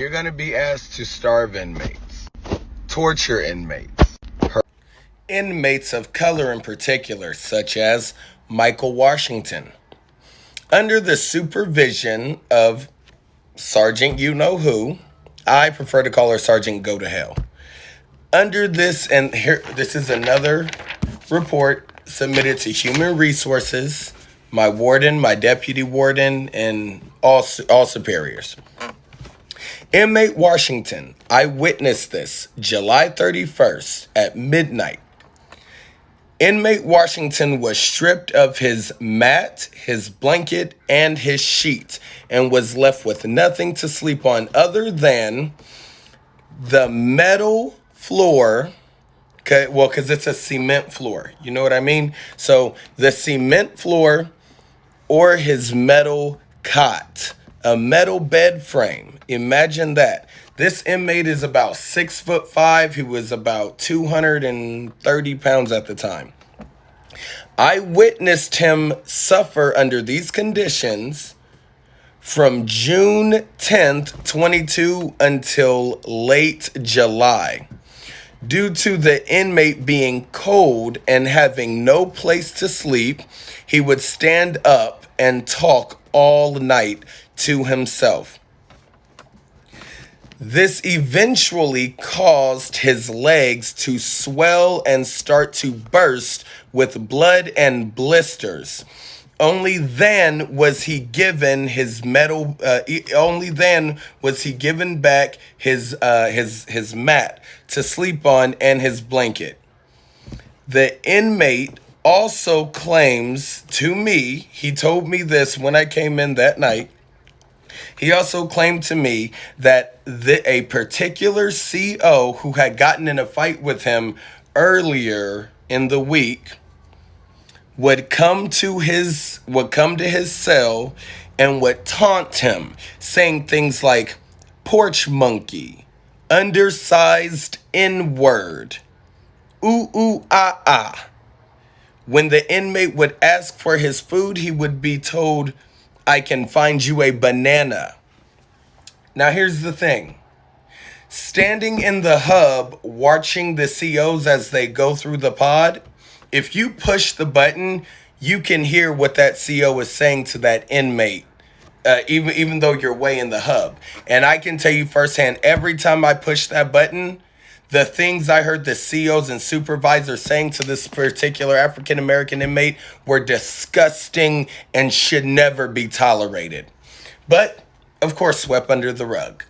You're going to be asked to starve inmates, torture inmates, inmates of color in particular, such as Michael Washington, under the supervision of Sergeant You-Know-Who. I prefer to call her Sergeant Go to Hell. Under this, and here, this is another report submitted to Human Resources, my warden, my deputy warden, and all superiors. Inmate Washington, I witnessed this July 31st at midnight. Inmate Washington was stripped of his mat, his blanket, and his sheet, and was left with nothing to sleep on other than the metal floor. Well, because it's a cement floor. You know what I mean? So the cement floor or his metal cot, a metal bed frame. Imagine that. This inmate is about 6'5". He was about 230 pounds at the time. I witnessed him suffer under these conditions from June 10th, 22 until late July. Due to the inmate being cold and having no place to sleep, he would stand up and talk all night to himself. This eventually caused his legs to swell and start to burst with blood and blisters. Only then was he given his metal. Only then was he given back his mat to sleep on and his blanket. The inmate also claims to me. He told me this when I came in that night. He also claimed to me that a particular CO who had gotten in a fight with him earlier in the week would come to his cell and would taunt him, saying things like porch monkey, undersized N-word, ooh, ooh, ah, ah. When the inmate would ask for his food, he would be told, I can find you a banana. Now, here's the thing. Standing in the hub, watching the COs as they go through the pod, if you push the button, you can hear what that CO is saying to that inmate, even though you're way in the hub. And I can tell you firsthand, every time I push that button, the things I heard the COs and supervisors saying to this particular African-American inmate were disgusting and should never be tolerated. But, of course, swept under the rug.